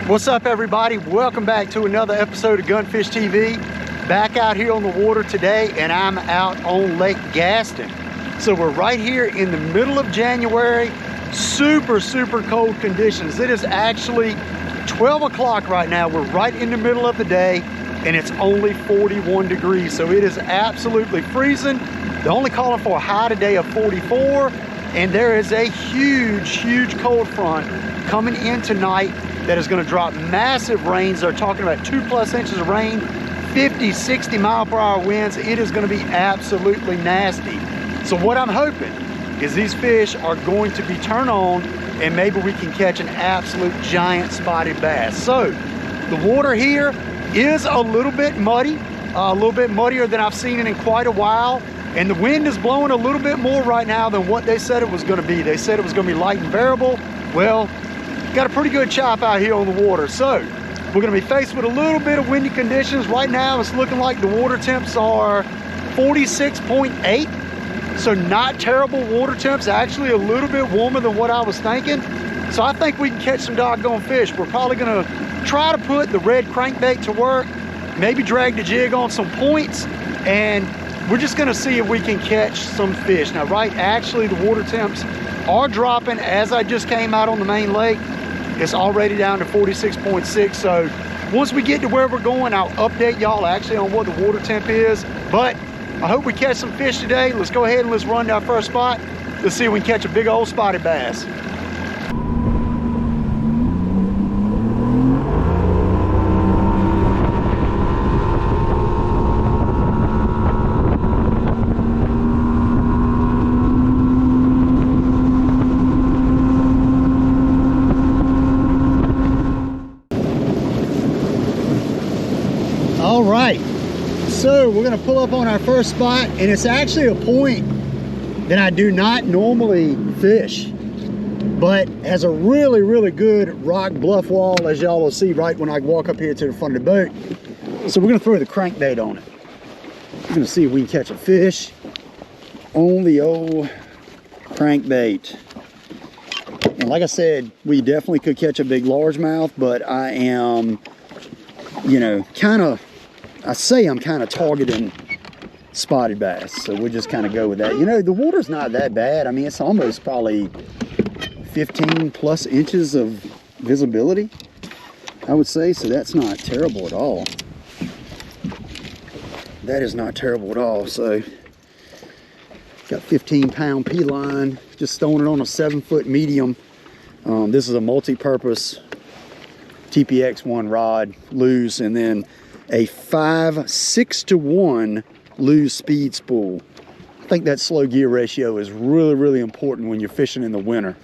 What's up, everybody? Welcome back to another episode of Gunfish TV. Back out here on the water today, and I'm out on Lake Gaston. So we're right here in the middle of January. Super cold conditions. It is actually 12 o'clock right now. We're right in the middle of the day, and it's only 41 degrees. So it is absolutely freezing. They're only calling for a high today of 44, and there is a huge cold front coming in tonight that is going to drop massive rains. They're talking about 2+ inches of rain, 50-60 mile-per-hour winds. It is going to be absolutely nasty. So what I'm hoping is these fish are going to be turned on, and maybe we can catch an absolute giant spotted bass. So the water here is a little bit muddy, a little bit muddier than I've seen it in quite a while. And the wind is blowing a little bit more right now than what they said it was going to be. They said it was going to be light and variable. Well, got a pretty good chop out here on the water. So we're going to be faced with a little bit of windy conditions. Right now it's looking like the water temps are 46.8. So not terrible water temps, actually a little bit warmer than what I was thinking. So I think we can catch some doggone fish. We're probably going to try to put the red crankbait to work, maybe drag the jig on some points, and we're just going to see if we can catch some fish. Now, actually the water temps are dropping as I just came out on the main lake. It's already down to 46.6. So once we get to where we're going, I'll update y'all actually on what the water temp is. But I hope we catch some fish today. Let's go ahead and let's run to our first spot. Let's see if we can catch a big old spotted bass. All right, so we're gonna pull up on our first spot, and it's actually a point that I do not normally fish, but has a really good rock bluff wall, as y'all will see right when I walk up here to the front of the boat. So we're gonna throw the crankbait on it. We're gonna see if we can catch a fish on the old crankbait. And like I said, we definitely could catch a big largemouth, but I am, you know, I'm kind of targeting spotted bass. So we'll just kind of go with that. You know, the water's not that bad. I mean, it's almost probably 15+ inches of visibility, I would say. So that's not terrible at all. That is not terrible at all. So got 15-pound P line, just throwing it on a 7-foot medium. This is a multi-purpose TPX1 rod, loose, and then a 6-to-1 loose speed spool. I think that slow gear ratio is really important when you're fishing in the winter.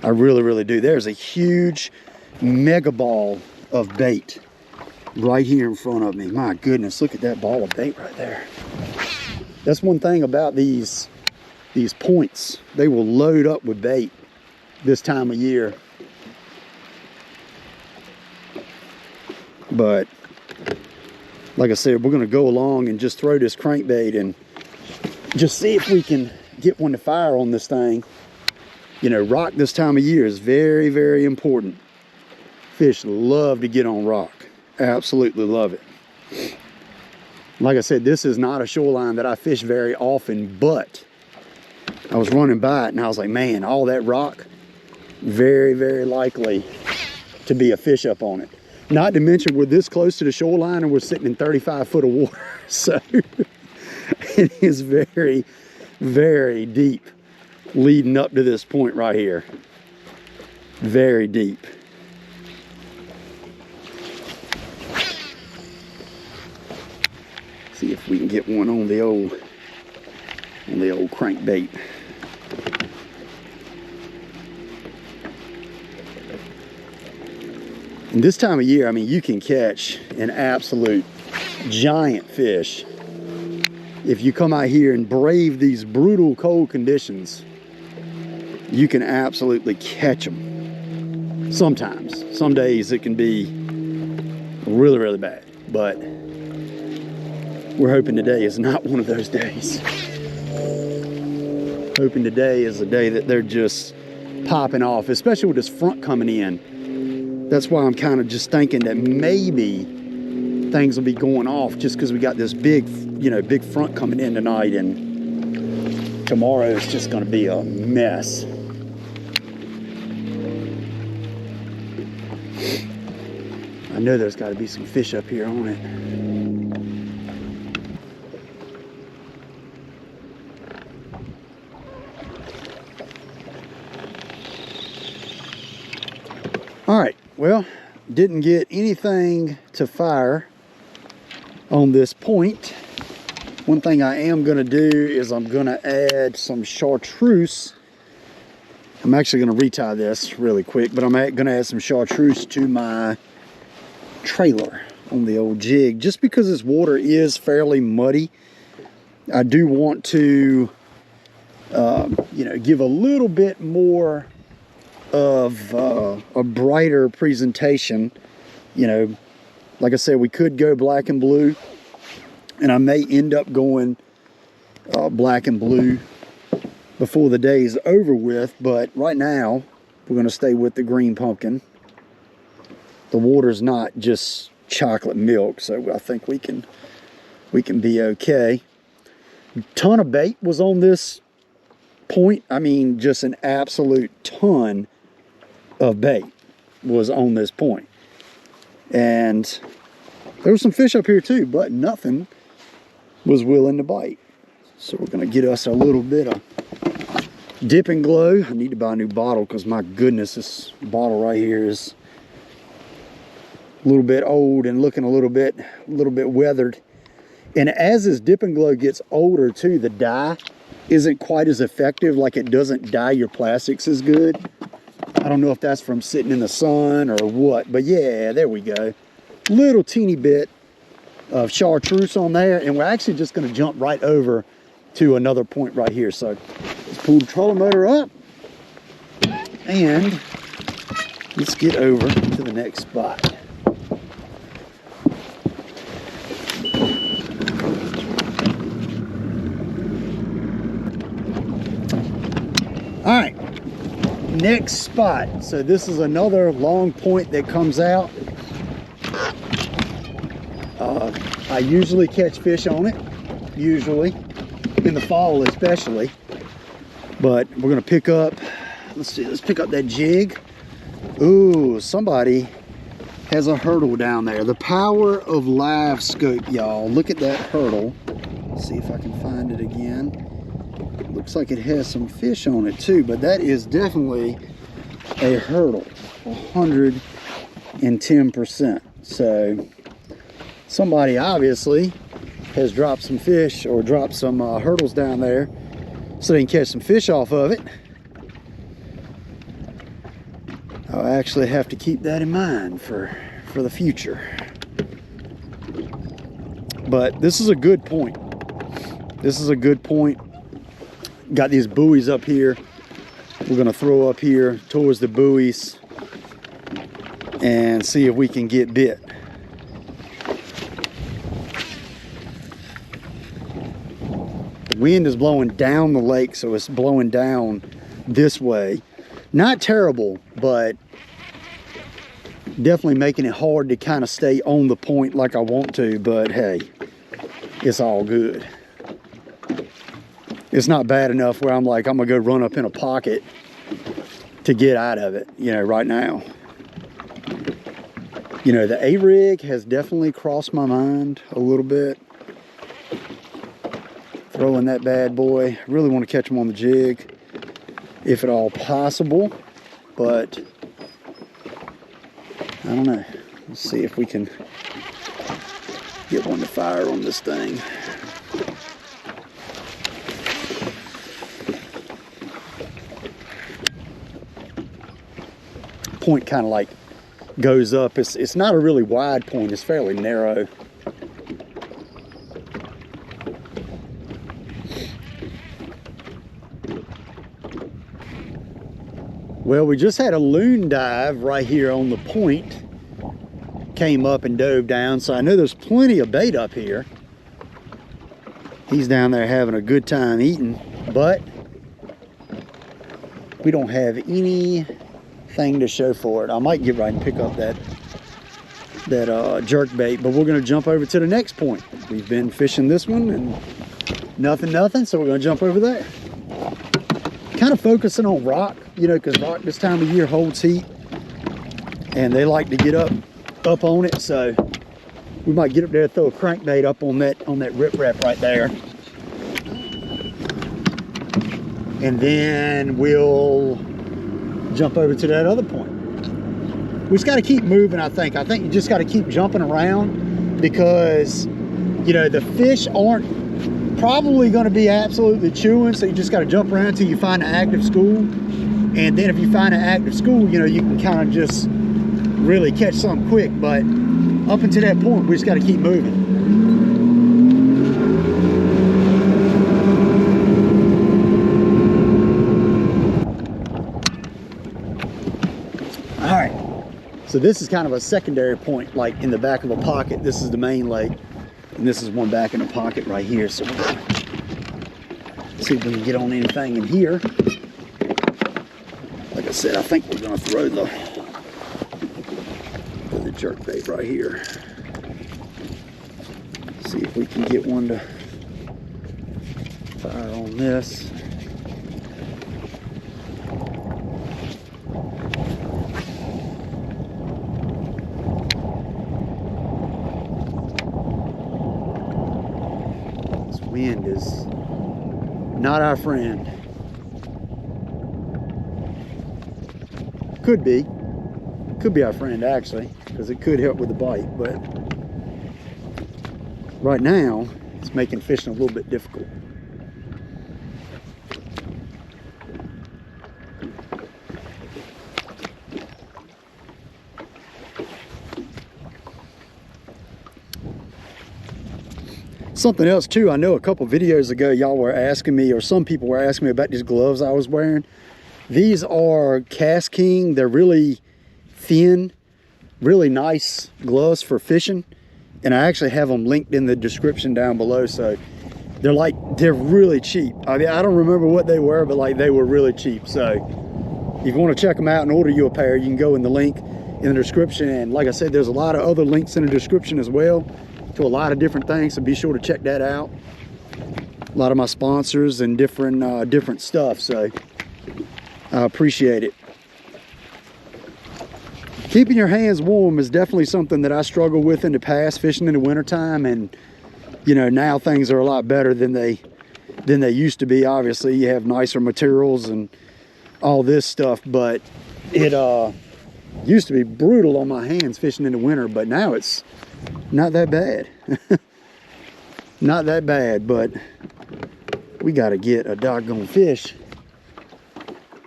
I really do. There's a huge mega ball of bait right here in front of me. My goodness, look at that ball of bait right there. That's one thing about these points. They will load up with bait this time of year. But like I said, we're going to go along and just throw this crankbait and just see if we can get one to fire on this thing. You know, rock this time of year is very important. Fish love to get on rock. Absolutely love it. Like I said, this is not a shoreline that I fish very often, but I was running by it and I was like, man, all that rock, very likely to be a fish up on it. Not to mention, we're this close to the shoreline and we're sitting in 35 foot of water. So it is very deep leading up to this point right here. Very deep. See if we can get one on the old crankbait. And this time of year, I mean, you can catch an absolute giant fish if you come out here and brave these brutal cold conditions. You can absolutely catch them. Sometimes, some days it can be really bad, but we're hoping today is not one of those days. Hoping today is a day that they're just popping off, especially with this front coming in. That's why I'm kind of just thinking that maybe things will be going off just because we got this big, you know, big front coming in tonight, and tomorrow is just going to be a mess. I know there's got to be some fish up here on it. All right, well, didn't get anything to fire on this point. One thing I am gonna do is I'm gonna add some chartreuse. I'm actually gonna retie this really quick, but I'm gonna add some chartreuse to my trailer on the old jig. Just because this water is fairly muddy, I do want to, you know, give a little bit more of a brighter presentation. You know, like I said, we could go black and blue, and I may end up going black and blue before the day is over with, but right now we're going to stay with the green pumpkin. The water's not just chocolate milk, so I think we can be okay. Ton of bait was on this point. I mean, just an absolute ton of bait was on this point. And there was some fish up here too, but nothing was willing to bite. So we're gonna get us a little bit of Dip and Glow. I need to buy a new bottle because my goodness, this bottle right here is a little bit old and looking a little bit weathered. And as this Dip and Glow gets older too, the dye isn't quite as effective. Like, it doesn't dye your plastics as good. I don't know if that's from sitting in the sun or what, but yeah, there we go. Little teeny bit of chartreuse on there, and we're actually just going to jump right over to another point right here. So let's pull the trolling motor up and let's get over to the next spot. All right, next spot. So this is another long point that comes out. I usually catch fish on it, usually, in the fall especially. But we're gonna pick up, let's see, let's pick up that jig. Ooh, somebody has a hurdle down there. The power of live scope, y'all. Look at that hurdle. Let's see if I can find it again. Looks like it has some fish on it too, but that is definitely a hurdle, 110%. So somebody obviously has dropped some fish or dropped some hurdles down there so they can catch some fish off of it. I'll actually have to keep that in mind for the future. But this is a good point. This is a good point. Got these buoys up here. We're gonna throw up here towards the buoys and see if we can get bit. The wind is blowing down the lake, so it's blowing down this way. Not terrible, but definitely making it hard to kind of stay on the point like I want to, but hey, it's all good. It's not bad enough where I'm like, I'm gonna go run up in a pocket to get out of it, you know, right now. You know, the A-rig has definitely crossed my mind a little bit. Throwing that bad boy. Really want to catch them on the jig, if at all possible, but I don't know. Let's see if we can get one to fire on this thing. Point kind of like goes up. It's not a really wide point, it's fairly narrow. Well, we just had a loon dive right here on the point. Came up and dove down, so I know there's plenty of bait up here. He's down there having a good time eating, but we don't have any thing to show for it. I might get right and pick up that jerk bait, but we're going to jump over to the next point. We've been fishing this one and nothing, so we're going to jump over there. Kind of focusing on rock, you know, because rock this time of year holds heat and they like to get up on it, so we might get up there and throw a crankbait up on that riprap right there, and then we'll jump over to that other point. We just got to keep moving. I think you just got to keep jumping around, because you know the fish aren't probably going to be absolutely chewing, so you just got to jump around until you find an active school, and then if you find an active school, you know, you can kind of just really catch something quick. But up until that point, we just got to keep moving. All right, so this is kind of a secondary point, like in the back of a pocket. This is the main lake, and this is one back in the pocket right here. So we're gonna see if we can get on anything in here. Like I said, I think we're gonna throw the jerk bait right here. See if we can get one to fire on this. This wind is not our friend. Could be our friend actually, because it could help with the bite, but right now it's making fishing a little bit difficult. Something else too, I know a couple videos ago y'all were asking me, or some people were asking me about these gloves I was wearing. These are Cast King. They're really thin, really nice gloves for fishing, and I actually have them linked in the description down below. So they're really cheap. I mean, I don't remember what they were, but like they were really cheap. So if you want to check them out and order you a pair, you can go in the link in the description. And like I said, there's a lot of other links in the description as well to a lot of different things, so be sure to check that out. A lot of my sponsors and different stuff, so I appreciate it. Keeping your hands warm is definitely something that I struggled with in the past, fishing in the wintertime, and you know, now things are a lot better than they used to be. Obviously you have nicer materials and all this stuff, but it used to be brutal on my hands fishing in the winter, but now it's not that bad. Not that bad, but we got to get a doggone fish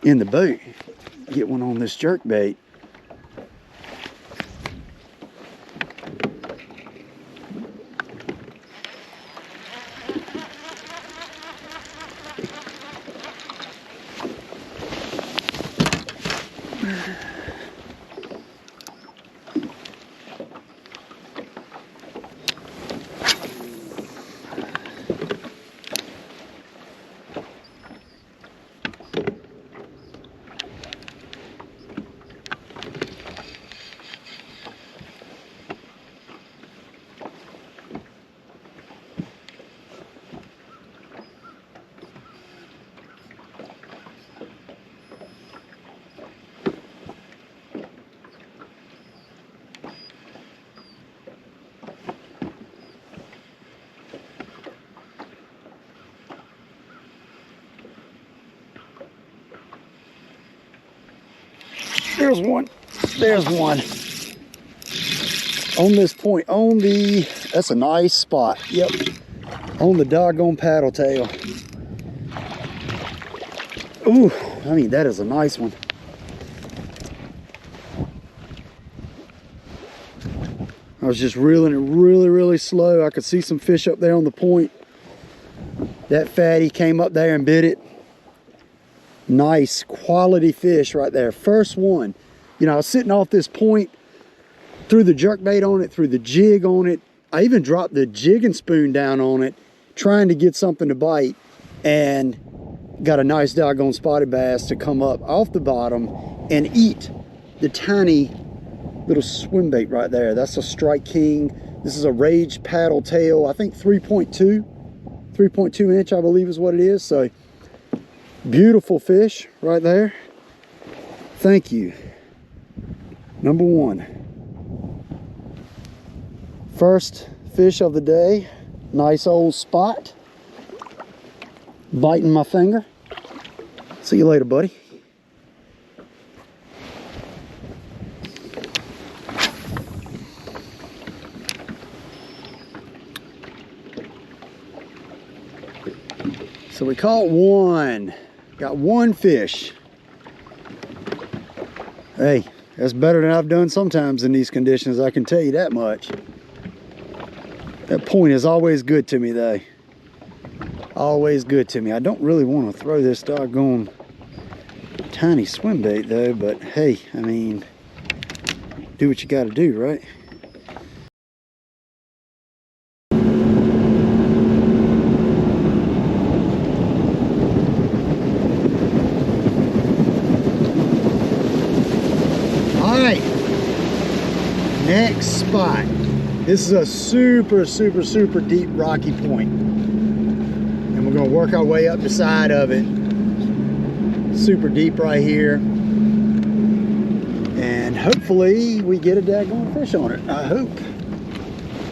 in the boat. Get one on this jerk bait. There's one. There's one. On this point, that's a nice spot. Yep. On the doggone paddle tail. Ooh, I mean, that is a nice one. I was just reeling it really slow. I could see some fish up there on the point. That fatty came up there and bit it. Nice quality fish right there. First one. You know, I was sitting off this point, threw the jerkbait on it, threw the jig on it. I even dropped the jigging spoon down on it, trying to get something to bite. And got a nice doggone spotted bass to come up off the bottom and eat the tiny little swim bait right there. That's a Strike King. This is a Rage paddle tail, I think 3.2 inch, I believe is what it is. So beautiful fish right there. Thank you. Number one. First fish of the day. Nice old spot. Biting my finger. See you later, buddy. So we caught one. Got one fish. Hey, that's better than I've done sometimes in these conditions, I can tell you that much. That point is always good to me though. Always good to me. I don't really want to throw this doggone tiny swim bait though, but hey, I mean, do what you got to do, right? All right, next spot. This is a super deep rocky point. And we're gonna work our way up the side of it. Super deep right here. And hopefully we get a daggone fish on it, I hope.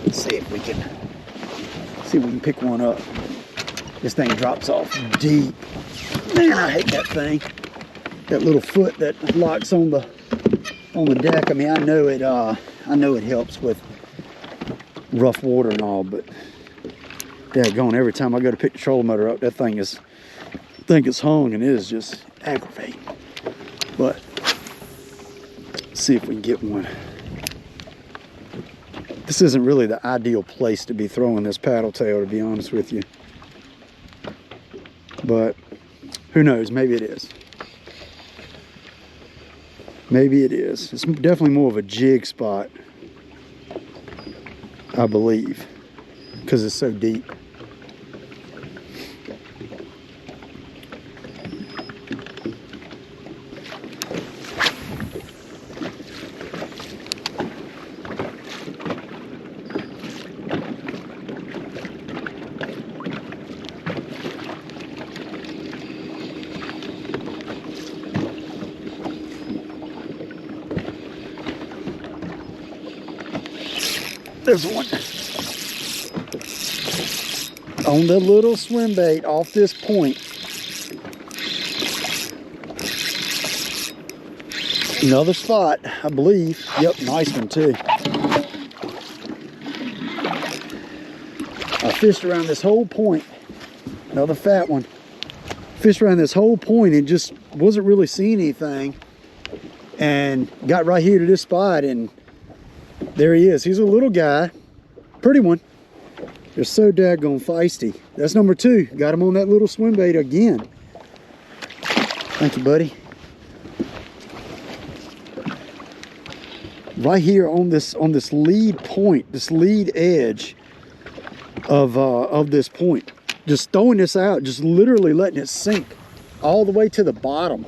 Let's see if we can pick one up. This thing drops off deep. Man, I hate that thing. That little foot that locks on the deck. I mean, I know it helps with rough water and all, but daggone, every time I go to pick the trolling motor up, that thing is, I think it's hung, and it is just aggravating. But let's see if we can get one. This isn't really the ideal place to be throwing this paddle tail, to be honest with you, but who knows, maybe it is. Maybe it is. It's definitely more of a jig spot, I believe, because it's so deep. There's one on the little swim bait off this point. Another spot, I believe. Yep, nice one too. I fished around this whole point. Another fat one. Fished around this whole point and just wasn't really seeing anything. And got right here to this spot, and there he is. He's a little guy, pretty one. They're so daggone feisty. That's number two. Got him on that little swim bait again. Thank you, buddy. Right here on this lead point, this lead edge of this point. Just throwing this out, just literally letting it sink all the way to the bottom.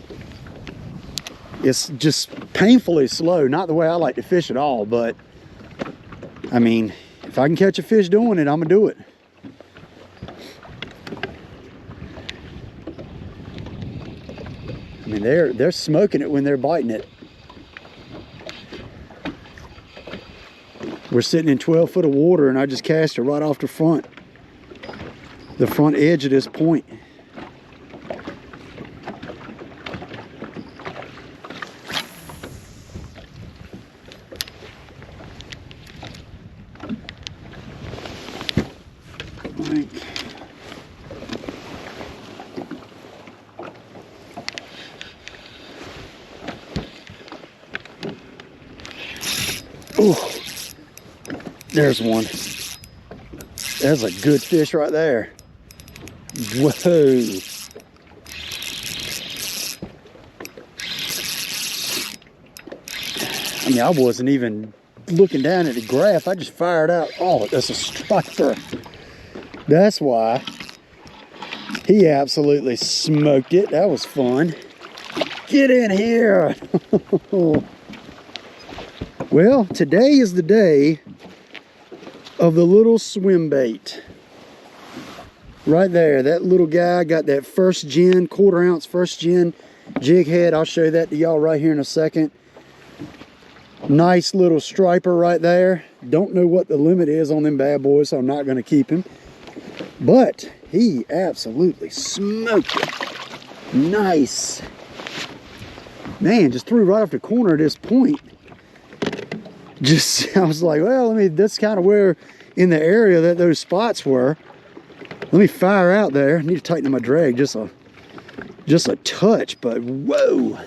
It's just painfully slow. Not the way I like to fish at all, but I mean, if I can catch a fish doing it, I'm gonna do it. I mean, they're smoking it when they're biting it. We're sitting in 12 foot of water, and I just cast it right off the front edge of this point. Ooh, there's one. There's a good fish right there. Whoa. I mean, I wasn't even looking down at the graph. I just fired out. Oh, that's a striker. That's why He absolutely smoked it. That was fun. Get in here. Well, today is the day of the little swim bait. Right there, that little guy got that first gen, 1/4 ounce first gen jig head. I'll show that to y'all right here in a second. Nice little striper right there. Don't know what the limit is on them bad boys, so I'm not going to keep him. But he absolutely smoked it. Nice. Man, just threw right off the corner at this point. Just, I was like, well, that's kind of where in the area that those spots were. Let me fire out there. I need to tighten my drag just a touch, but whoa.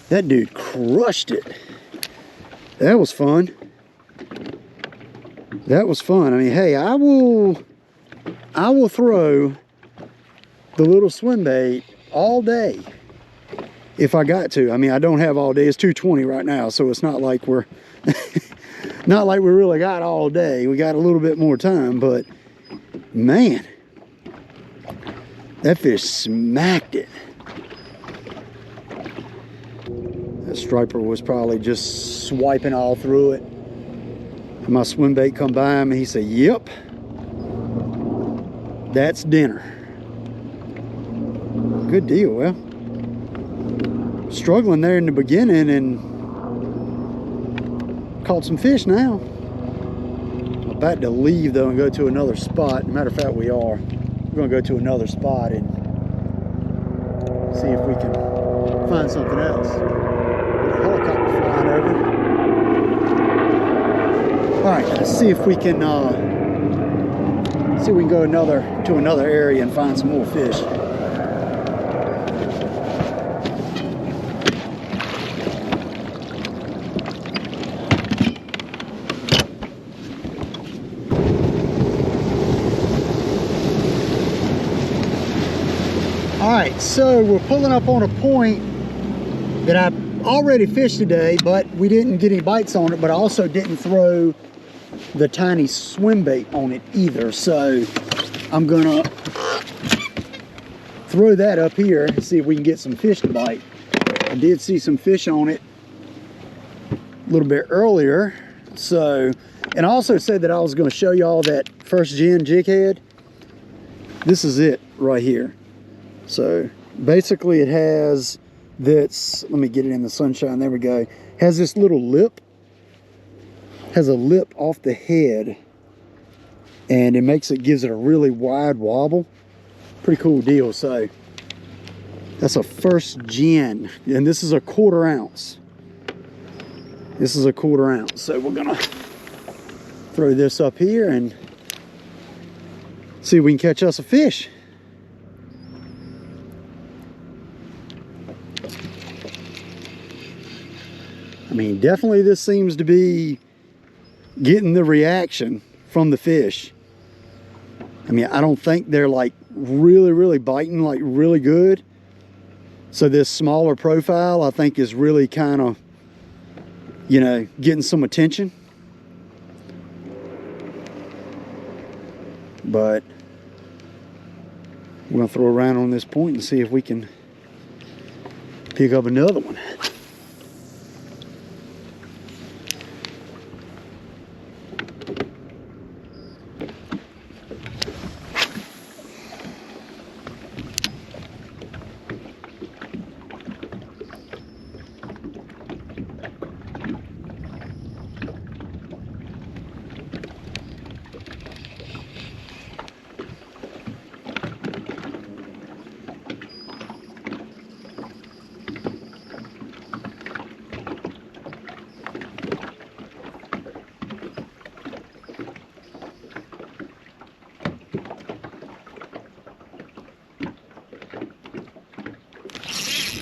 That dude crushed it. That was fun. That was fun. I mean, hey, I will throw the little swim bait all day if I got to. I mean, I don't have all day. It's 2:20 right now, so it's not like we're not like we really got all day. We got a little bit more time, but man, that fish smacked it. That striper was probably just swiping all through it. And my swim bait come by him and he said, yep, that's dinner. Good deal. Well, struggling there in the beginning and caught some fish now. I'm about to leave though and go to another spot. Matter of fact, we are. We're gonna go to another spot and see if we can find something else. The helicopter flying over. All right, let's see if we can go to another area and find some more fish. All right, so we're pulling up on a point that I already fished today, but we didn't get any bites on it, but I also didn't throw the tiny swim bait on it either. So I'm gonna throw that up here and see if we can get some fish to bite. I did see some fish on it a little bit earlier. So, and I also said that I was gonna show y'all that first gen jig head. This is it right here. So basically it has this, let me get it in the sunshine, there we go. Has this little lip, has a lip off the head, and gives it a really wide wobble. Pretty cool deal. So that's a first gen, and this is a 1/4 ounce. This is a 1/4 ounce. So we're gonna throw this up here and see if we can catch us a fish. I mean, definitely this seems to be getting the reaction from the fish. I mean, I don't think they're like really biting like really good. So this smaller profile, I think, is really kind of, you know, getting some attention. But we're gonna throw around on this point and see if we can pick up another one.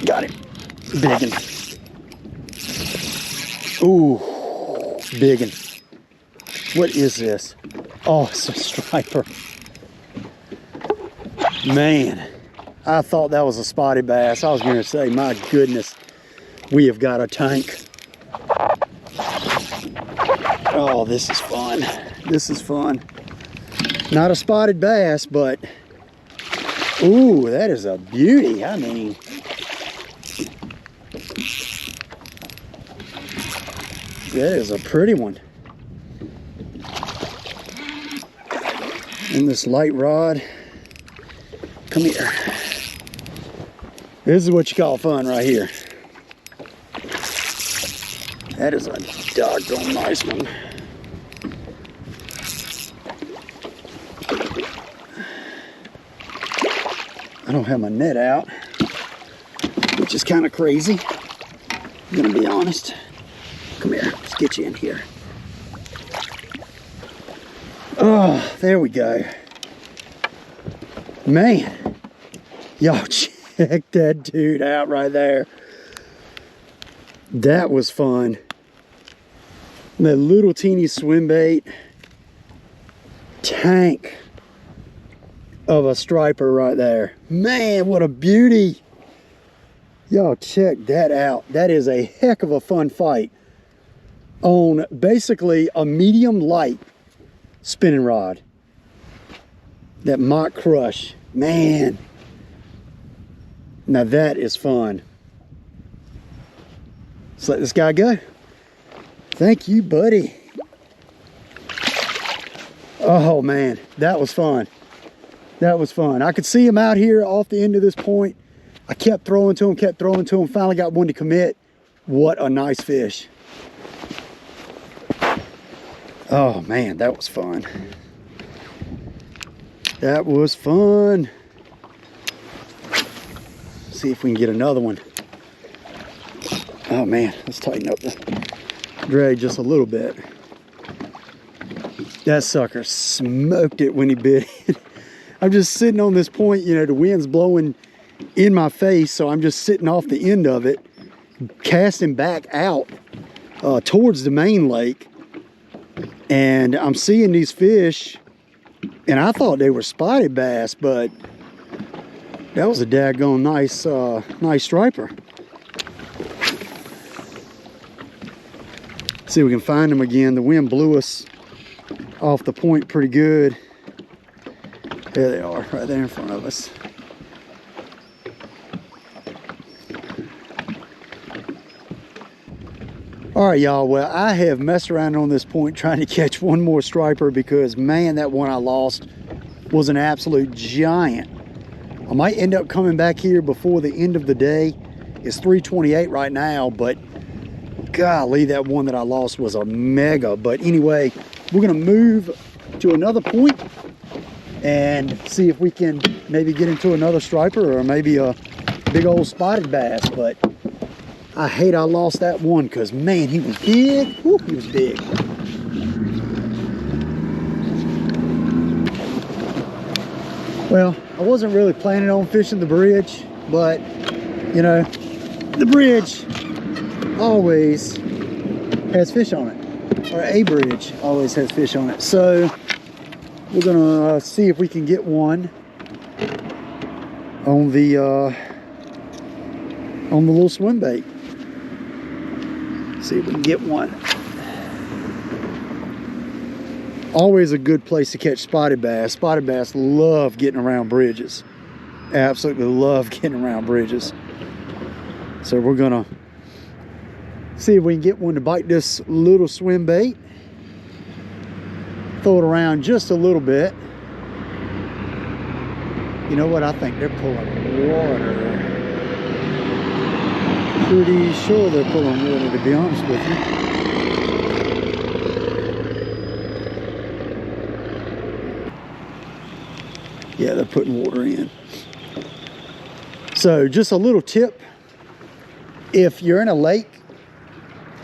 Got it. Biggin. Ooh, biggin. What is this? Oh, it's a striper. Man, I thought that was a spotted bass. I was going to say, my goodness, we have got a tank. Oh, this is fun. This is fun. Not a spotted bass, but Ooh, that is a beauty. I mean, that is a pretty one. And this light rod. Come here. This is what you call fun right here. That is a doggone nice one. I don't have my net out, which is kind of crazy. I'm gonna be honest. Come here, let's get you in here. Oh, there we go. Man, y'all check that dude out right there. That was fun. That little teeny swim bait tank of a striper right there. Man, what a beauty. Y'all check that out. That is a heck of a fun fight on basically a medium light spinning rod. That Mock Crush. Man. Now that is fun. Let's let this guy go. Thank you, buddy. Oh man, that was fun. That was fun. I could see him out here off the end of this point. I kept throwing to him, finally got one to commit. What a nice fish. Oh man, that was fun. That was fun. See if we can get another one. Oh man, let's tighten up the drag just a little bit. That sucker smoked it when he bit it. I'm just sitting on this point, you know, the wind's blowing in my face, so I'm just sitting off the end of it, casting back out towards the main lake, and I'm seeing these fish, and I thought they were spotted bass, but that was a daggone nice, nice striper. See if we can find them again. The wind blew us off the point pretty good. There they are, right there in front of us. All right, y'all. Well, I have messed around on this point trying to catch one more striper because, man, that one I lost was an absolute giant. I might end up coming back here before the end of the day. It's 3:28 right now, but golly, that one that I lost was a mega. But anyway, we're gonna move to another point and see if we can maybe get into another striper or maybe a big old spotted bass. But I hate I lost that one because, man, he was big. Woo, he was big. Well, I wasn't really planning on fishing the bridge, but, you know, the bridge always has fish on it, or a bridge always has fish on it. So we're gonna see if we can get one on the little swim bait. See if we can get one. Always a good place to catch spotted bass. Spotted bass love getting around bridges. Absolutely love getting around bridges. So we're gonna see if we can get one to bite this little swim bait. Throw it around just a little bit. You know what? I think they're pulling water. Pretty sure they're pulling water, to be honest with you. Yeah, they're putting water in. So just a little tip. If you're in a lake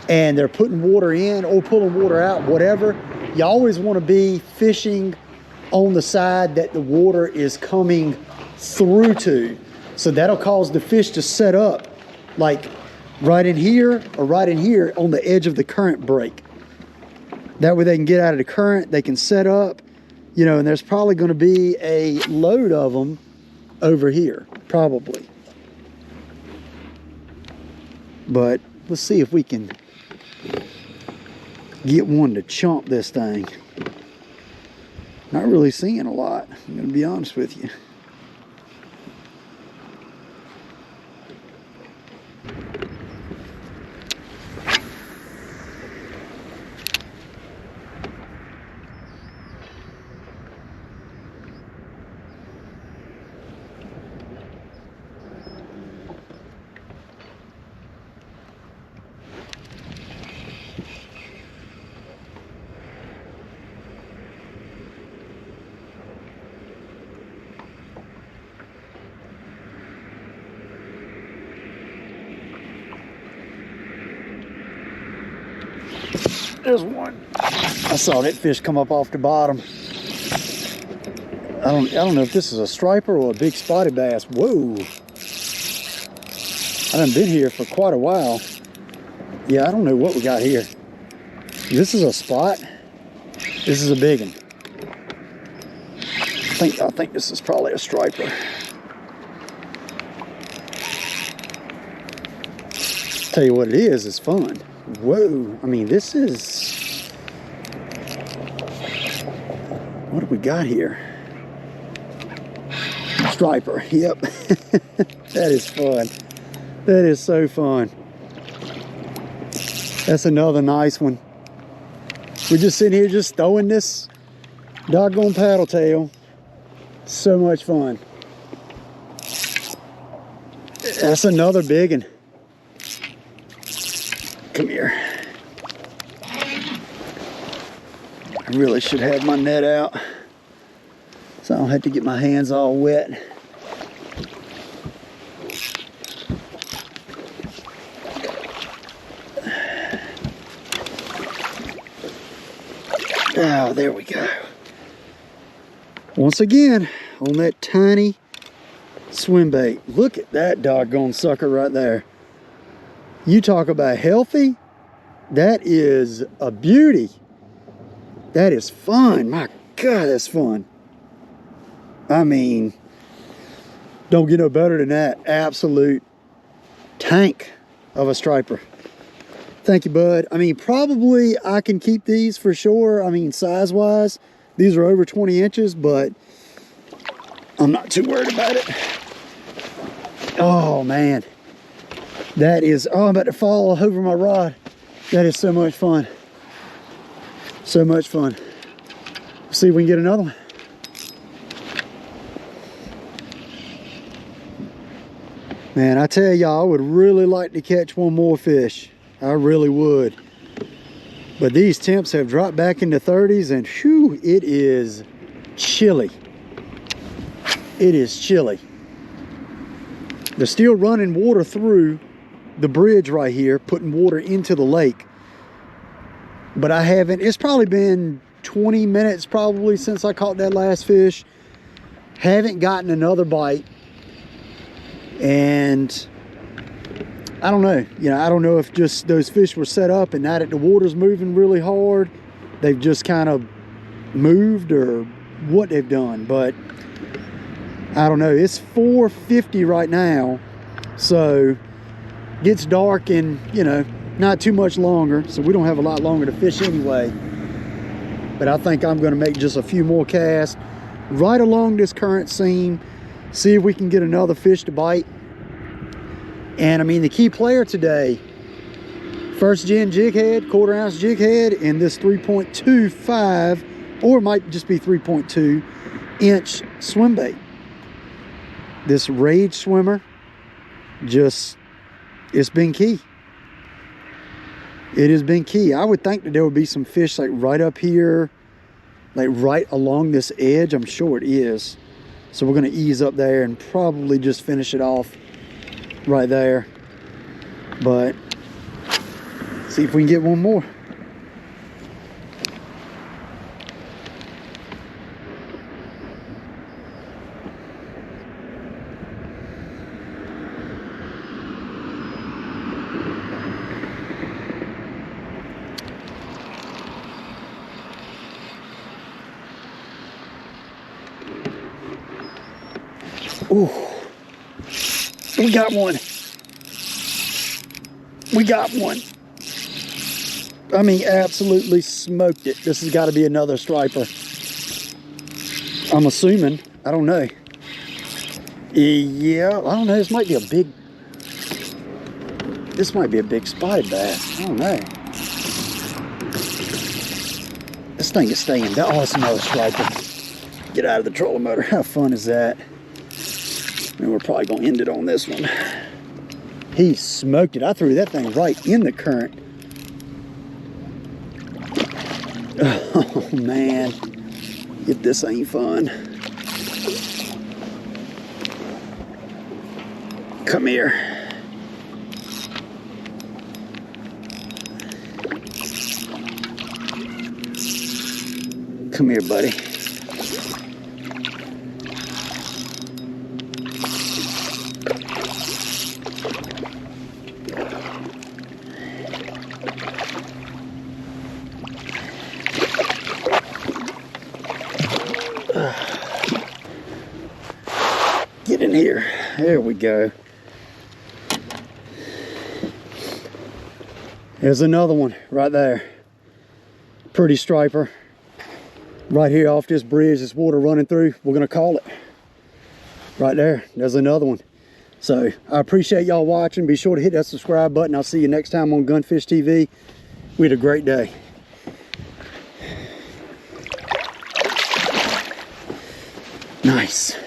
and they're putting water in or pulling water out, whatever, you always want to be fishing on the side that the water is coming through to. So that'll cause the fish to set up like right in here or right in here on the edge of the current break. That way they can get out of the current, they can set up, you know, and there's probably going to be a load of them over here, probably. But let's see if we can get one to chomp this thing. Not really seeing a lot, I'm going to be honest with you. There's one. I saw that fish come up off the bottom. I don't know if this is a striper or a big spotted bass. Whoa. I haven't been here for quite a while. Yeah, I don't know what we got here. This is a spot. This is a big one. I think this is probably a striper. Tell you what it is, it's fun. Whoa, I mean, this is... What do we got here? Striper, yep. That is fun. That is so fun. That's another nice one. We're just sitting here just throwing this doggone paddle tail. So much fun. That's another big one. Come here. I really should have my net out so I don't have to get my hands all wet. Oh, there we go. Once again, on that tiny swim bait. Look at that doggone sucker right there. You talk about healthy. That is a beauty. That is fun. My God, that's fun. I mean, don't get no better than that. Absolute tank of a striper. Thank you, bud. I mean, probably I can keep these for sure. I mean, size-wise, these are over 20 inches, but I'm not too worried about it. Oh, man. That is, oh, I'm about to fall over my rod. That is so much fun. So much fun. Let's see if we can get another one. Man, I tell y'all, I would really like to catch one more fish. I really would. But these temps have dropped back into 30s and whew, it is chilly. It is chilly. They're still running water through the bridge right here, putting water into the lake. But I haven't, it's probably been 20 minutes probably since I caught that last fish. Haven't gotten another bite. And I don't know, I don't know if just those fish were set up and now that the water's moving really hard, they've just kind of moved or what they've done. But I don't know, it's 4:50 right now, so it gets dark in, not too much longer, so we don't have a lot longer to fish anyway. But I think I'm going to make just a few more casts right along this current seam, see if we can get another fish to bite. And I mean, the key player today, first gen jig head, 1/4 ounce jig head, and this 3.25, or it might just be 3.2 inch swim bait. This Rage swimmer, it's been key. It has been key. I would think that there would be some fish like right up here, like right along this edge. I'm sure it is. So we're going to ease up there and probably just finish it off right there. But see if we can get one more. Ooh, we got one. We got one. I mean, absolutely smoked it. This has got to be another striper. I'm assuming. I don't know. Yeah, I don't know. This might be a big spotted bass. I don't know. This thing is staying down. Oh, it's another striper. Get out of the trolling motor. How fun is that? And we're probably going to end it on this one. He smoked it. I threw that thing right in the current. Oh, man. If this ain't fun. Come here. Come here, buddy. Get in here. There we go. There's another one right there. Pretty striper. Right here off this bridge, this water running through, we're gonna call it. Right there, there's another one. So I appreciate y'all watching. Be sure to hit that subscribe button. I'll see you next time on Gunfish TV. We had a great day. Nice.